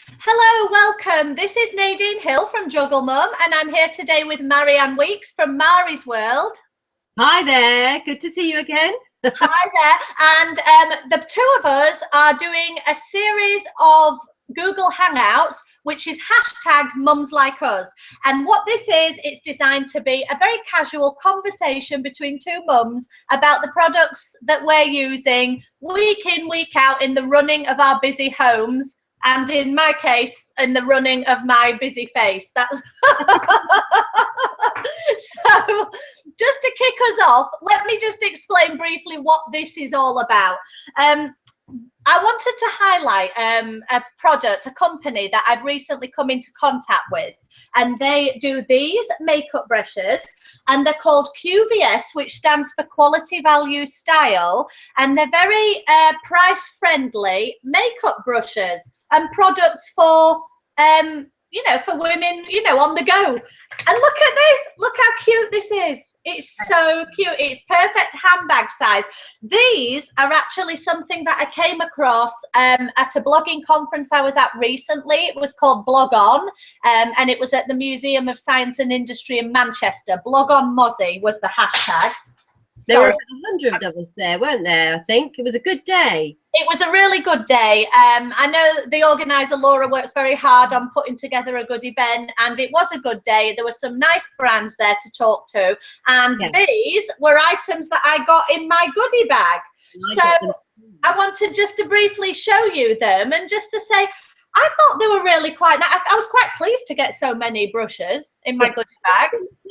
Hello, welcome. This is Nadine Hill from Juggle Mum, and I'm here today with Marianne Weeks from Mari's World. Hi there, good to see you again. Hi there. And the two of us are doing a series of Google Hangouts, which is hashtagged Mums Like Us. And what this is, it's designed to be a very casual conversation between two mums about the products that we're using week in, week out in the running of our busy homes. And in my case, in the running of my busy face. That's so just to kick us off, let me just explain briefly what this is all about. I wanted to highlight a product, a company that I've recently come into contact with, and they do these makeup brushes, and they're called QVS, which stands for Quality Value Style, and they're very price friendly makeup brushes and products for for women, on the go. And look at this, look how cute this is. It's so cute. It's perfect handbag size. These are actually something that I came across at a blogging conference I was at recently. It was called Blog On, and it was at the Museum of Science and Industry in Manchester. Blog On Mozzie was the hashtag. There were about 100 of us there, weren't there? I think it was a good day. It was a really good day. I know the organizer Laura works very hard on putting together a good event, and it was a good day. There were some nice brands there to talk to, and these were items that I got in my goodie bag. I wanted just to briefly show you them and just to say I thought they were really quite nice. I was quite pleased to get so many brushes in my goodie bag.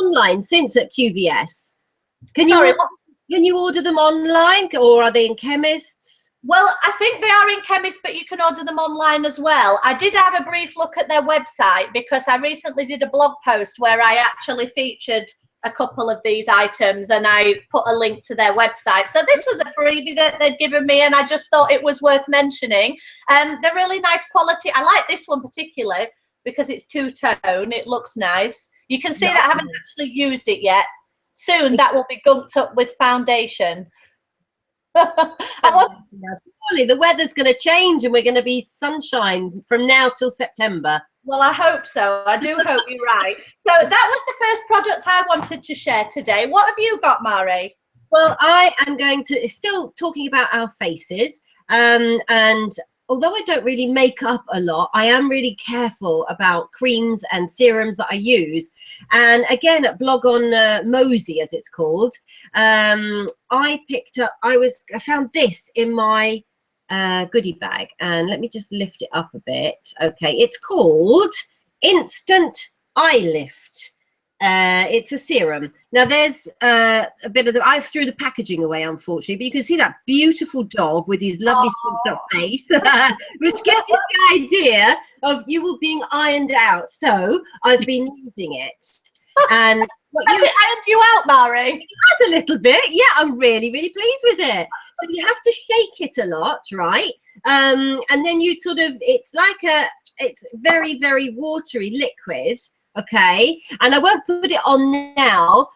Online since at QVS. Can you order them online, or are they in chemists? Well, I think they are in chemists, but you can order them online as well. I did have a brief look at their website because I recently did a blog post where I actually featured a couple of these items and I put a link to their website. So this was a freebie that they'd given me, and I just thought it was worth mentioning. They're really nice quality. I like this one particularly because it's two-tone. It looks nice. You can see that I haven't actually used it yet. Soon that will be gunked up with foundation. Surely the weather's going to change and we're going to be sunshine from now till September. Well, I hope so. I do hope you're right. So that was the first product I wanted to share today. What have you got, Mari? Well, I am going to still talking about our faces, and although I don't really make up a lot, I am really careful about creams and serums that I use. And again, at Blog On Mosey, as it's called, I found this in my goodie bag. And let me just lift it up a bit. Okay, it's called Instant Eye Lift. It's a serum. Now there's a bit of I threw the packaging away, unfortunately, but you can see that beautiful dog with his lovely scrunched up face, which gives you the idea of you being ironed out. So I've been using it. And has it ironed you out, Mari? It has a little bit. Yeah, I'm really, really pleased with it. So you have to shake it a lot, right? And then you sort of, it's very, very watery liquid. Okay, and I won't put it on now,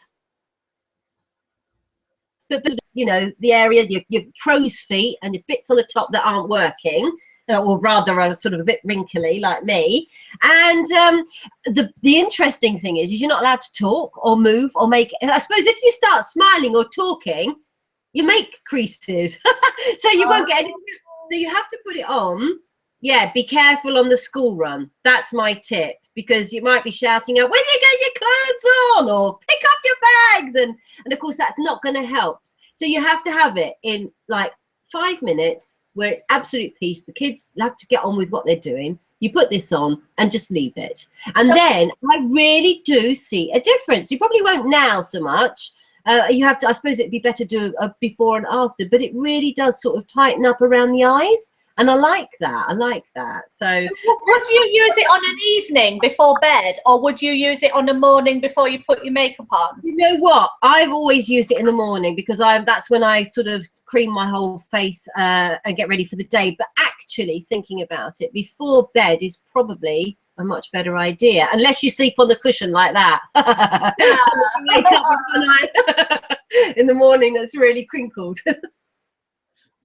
but the area, your crow's feet and the bits on the top that aren't working, or rather are sort of a bit wrinkly like me. And the interesting thing is you're not allowed to talk or move or make, I suppose if you start smiling or talking, you make creases. So you won't get anything. So you have to put it on. Yeah, be careful on the school run. That's my tip, because you might be shouting out, "Will you get your clothes on?" or "Pick up your bags," and of course that's not going to help. So you have to have it in like 5 minutes where it's absolute peace. The kids have to get on with what they're doing. You put this on and just leave it, and then I really do see a difference. You probably won't now so much. You have to. I suppose it'd be better to do a before and after, but it really does sort of tighten up around the eyes. And I like that. So would you use it on an evening before bed, or would you use it on a morning before you put your makeup on? You know what? I've always used it in the morning because that's when I sort of cream my whole face and get ready for the day. But actually thinking about it, before bed is probably a much better idea, unless you sleep on the cushion like that. Wake up in the morning that's really crinkled.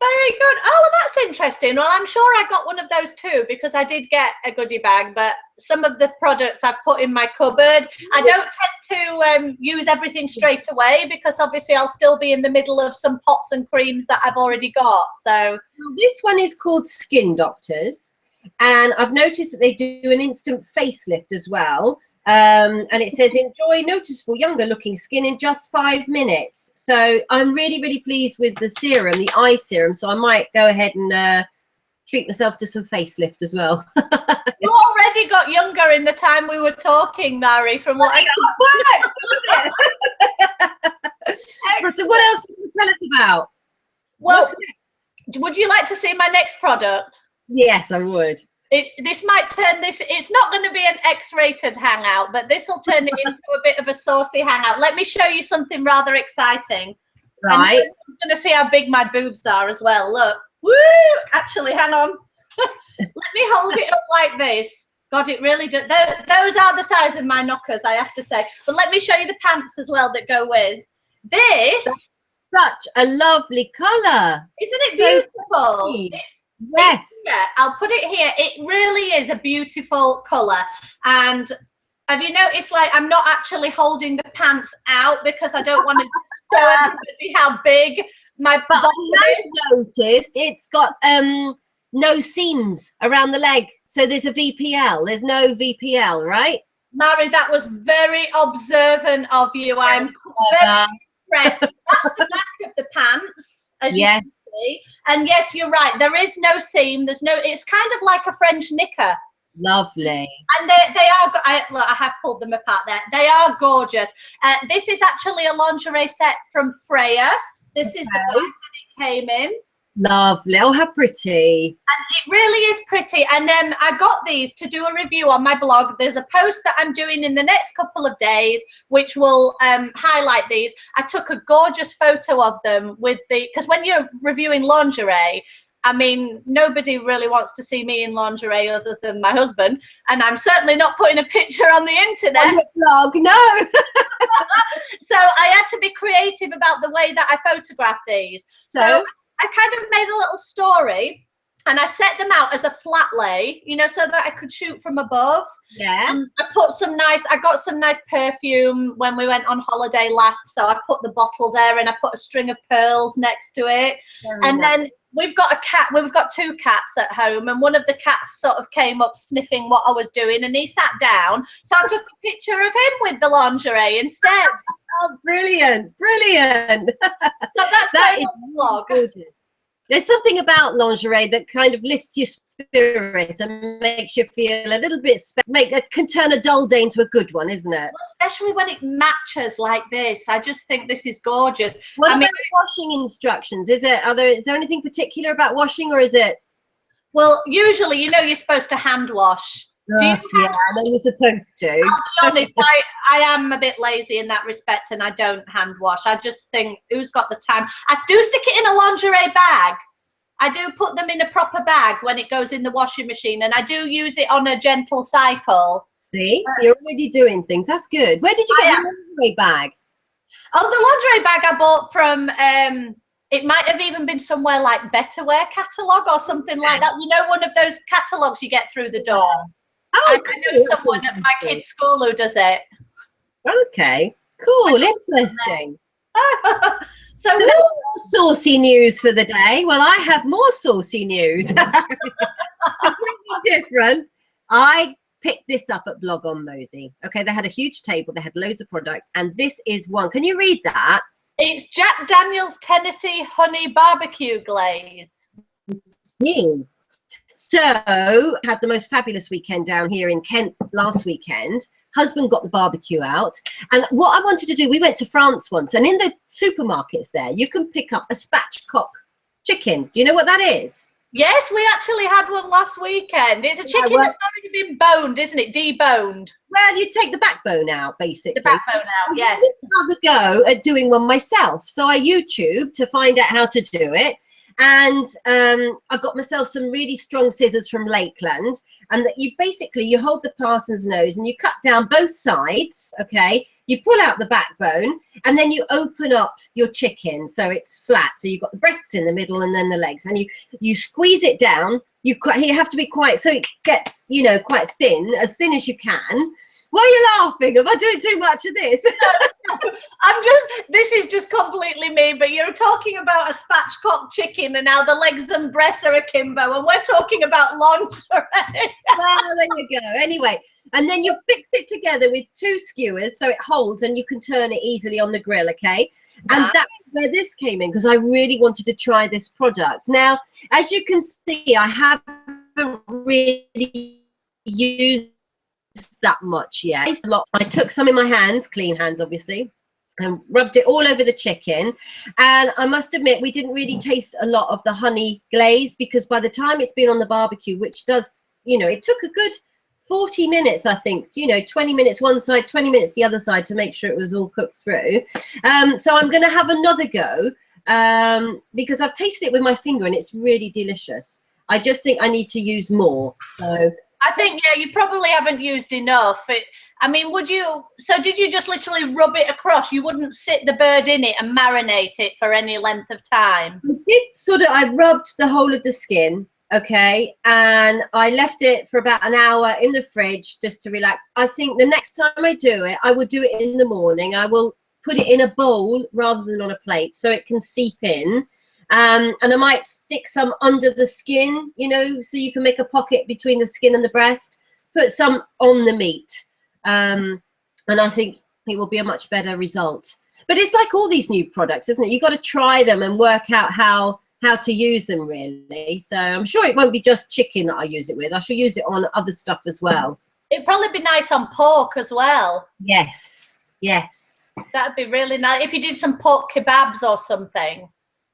Very good. Oh, well, that's interesting. Well, I'm sure I got one of those too, because I did get a goodie bag, but some of the products I've put in my cupboard. I don't tend to use everything straight away, because obviously I'll still be in the middle of some pots and creams that I've already got. So this one is called Skin Doctors, and I've noticed that they do an instant facelift as well. And it says enjoy noticeable younger looking skin in just 5 minutes. So I'm really pleased with the serum, the eye serum, so I might go ahead and treat myself to some facelift as well. You already got younger in the time we were talking, Mary, from what I So what else can you tell us about? Well, would you like to see my next product? Yes, I would. This might turn this, it's not going to be an X-rated hangout, but this will turn it into a bit of a saucy hangout. Let me show you something rather exciting. Right. And I'm going to see how big my boobs are as well. Look. Woo! Actually, hang on. Let me hold it up like this. God, it really does. Those are the size of my knockers, I have to say. But let me show you the pants as well that go with. This. That's such a lovely colour. Isn't it beautiful? Yes. Yeah, I'll put it here. It really is a beautiful colour. And have you noticed, like, I'm not actually holding the pants out because I don't want to show everybody how big my body is. I've noticed it's got no seams around the leg. So there's a VPL. There's no VPL, right? Mary, that was very observant of you. I'm very impressed. That's the back of the pants, as you can see. And yes, you're right. There is no seam. There's no. It's kind of like a French knicker. Lovely. And they are. Look, I have pulled them apart there. They are gorgeous. This is actually a lingerie set from Freya. This is the bag that it came in. Lovely. Oh, how pretty. And it really is pretty. And I got these to do a review on my blog. There's a post that I'm doing in the next couple of days, which will highlight these. I took a gorgeous photo of them with because when you're reviewing lingerie, I mean, nobody really wants to see me in lingerie other than my husband. And I'm certainly not putting a picture on the internet. On the blog, no. So I had to be creative about the way that I photograph these. So I kind of made a little story and I set them out as a flat lay, you know, so that I could shoot from above. Yeah. I got some nice perfume when we went on holiday last. So I put the bottle there and I put a string of pearls next to it. Then we've got a cat. We've got 2 cats at home, and one of the cats sort of came up sniffing what I was doing, and he sat down. So I took a picture of him with the lingerie instead. Oh, brilliant. Brilliant. So that is gorgeous. There's something about lingerie that kind of lifts your spirit and makes you feel a little bit can turn a dull day into a good one, isn't it? Especially when it matches like this. I just think this is gorgeous. What about washing instructions? Is there anything particular about washing, or is it? Well, usually, you know, you're supposed to hand wash. Do you I know you're supposed to. I'll be honest, I am a bit lazy in that respect, and I don't hand wash. I just think, who's got the time? I do stick it in a lingerie bag. I do put them in a proper bag when it goes in the washing machine, and I do use it on a gentle cycle. See, you're already doing things. That's good. Where did you get the lingerie bag? Oh, the lingerie bag I bought from, it might have even been somewhere like Better Wear catalogue or something like that. You know, one of those catalogues you get through the door. Oh, I know someone at my kids' school who does it. Okay, cool, interesting. So no more saucy news for the day. Well, I have more saucy news. Completely different. I picked this up at Blog on Mosey. Okay, they had a huge table. They had loads of products, and this is one. Can you read that? It's Jack Daniel's Tennessee Honey Barbecue Glaze. It is. So, had the most fabulous weekend down here in Kent last weekend. Husband got the barbecue out. And what I wanted to do, we went to France once, and in the supermarkets there, you can pick up a spatchcock chicken. Do you know what that is? Yes, we actually had one last weekend. It's a chicken that's already been boned, isn't it? Deboned. Well, you take the backbone out, basically. The backbone out, yes. I have a go at doing one myself. So I YouTubed to find out how to do it. And I got myself some really strong scissors from Lakeland, and that you hold the parson's nose and you cut down both sides, okay? You pull out the backbone, and then you open up your chicken so it's flat. So you've got the breasts in the middle and then the legs, and you squeeze it down. You have to be quite, so it gets, you know, quite thin, as thin as you can. Why are you laughing? Am I doing too much of this? This is just completely me, but you're talking about a spatchcock chicken and now the legs and breasts are akimbo, and we're talking about lingerie. Well, there you go. Anyway, and then you fix it together with 2 skewers so it holds and you can turn it easily on the grill, okay? And that's where this came in, because I really wanted to try this product. Now, as you can see, I haven't really used that much yet. I took some in my hands, clean hands obviously, and rubbed it all over the chicken, and I must admit we didn't really taste a lot of the honey glaze, because by the time it's been on the barbecue, which does, you know, it took a good 40 minutes, I think, you know, 20 minutes one side, 20 minutes the other side, to make sure it was all cooked through. So I'm going to have another go, because I've tasted it with my finger and it's really delicious. I just think I need to use more. So I think, yeah, you probably haven't used enough. I mean, did you just literally rub it across? You wouldn't sit the bird in it and marinate it for any length of time? I rubbed the whole of the skin, okay, and I left it for about an hour in the fridge just to relax. I think the next time I do it, I will do it in the morning. I will put it in a bowl rather than on a plate so it can seep in. And I might stick some under the skin, you know, so you can make a pocket between the skin and the breast. Put some on the meat. And I think it will be a much better result. But it's like all these new products, isn't it? You've got to try them and work out how to use them, really. So I'm sure it won't be just chicken that I use it with. I shall use it on other stuff as well. It'd probably be nice on pork as well. Yes, yes. That'd be really nice. If you did some pork kebabs or something.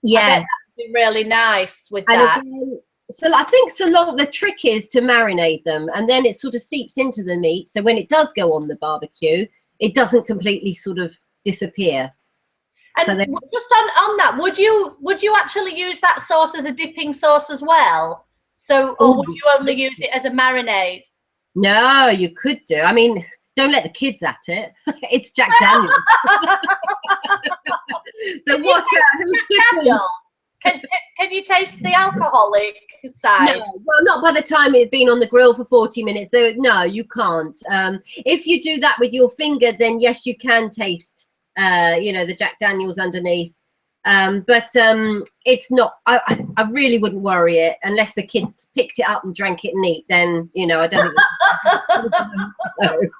Yeah. I bet that'd be really nice with that. Again, so I think the trick is to marinate them, and then it sort of seeps into the meat. So when it does go on the barbecue, it doesn't completely sort of disappear. And so just on that, would you actually use that sauce as a dipping sauce as well? So, or would you only use it as a marinade? No, you could do. I mean, don't let the kids at it. It's Jack Daniels. So watch out. Who's different? Can you taste the alcoholic side? No, well, not by the time it's been on the grill for 40 minutes. So, no, you can't. If you do that with your finger, then yes, you can taste, you know, the Jack Daniels underneath. But it's not. I really wouldn't worry it unless the kids picked it up and drank it neat. Then, you know, I don't think.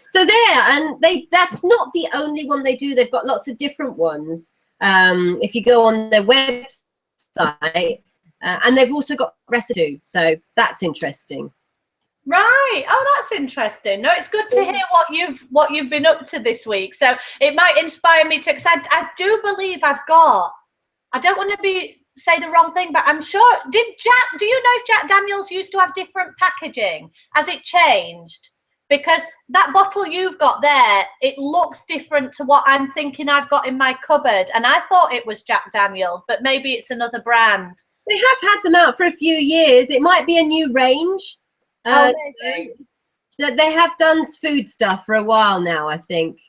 So there, and that's not the only one they do. They've got lots of different ones. If you go on their website, and they've also got residue, so that's interesting. Right. Oh, that's interesting. No, it's good to hear what you've been up to this week. So it might inspire me to, because I do believe I don't want to say the wrong thing, but I'm sure, do you know if Jack Daniels used to have different packaging? Has it changed? Because that bottle you've got there, it looks different to what I'm thinking I've got in my cupboard. And I thought it was Jack Daniels, but maybe it's another brand. They have had them out for a few years. It might be a new range. They have done food stuff for a while now, I think.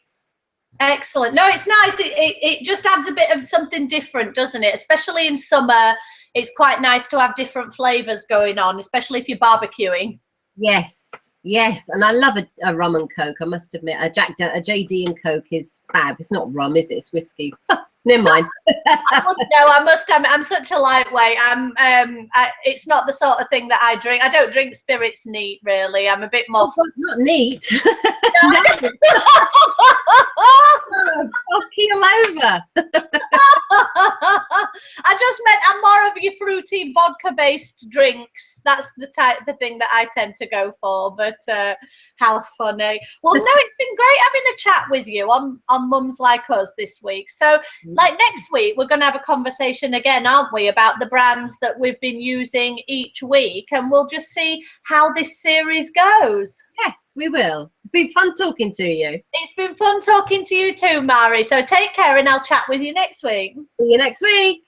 Excellent. No, it's nice. It just adds a bit of something different, doesn't it? Especially in summer, it's quite nice to have different flavors going on, especially if you're barbecuing. Yes. Yes, and I love a rum and coke. I must admit, a JD and Coke is fab. It's not rum, is it? It's whiskey. Never mind. I must admit, I'm such a lightweight. It's not the sort of thing that I drink. I don't drink spirits neat, really. I'm a bit more. Oh, not neat. No. I'll keel over. I just meant I'm more of your fruity vodka-based drinks. That's the type of thing that I tend to go for. But how funny. Well, no, it's been great having a chat with you on Mums Like Us this week. So, like next week, we're going to have a conversation again, aren't we, about the brands that we've been using each week, and we'll just see how this series goes. Yes, we will. It's been fun talking to you. It's been fun talking to you too, Mari. So take care, and I'll chat with you next week. See you next week.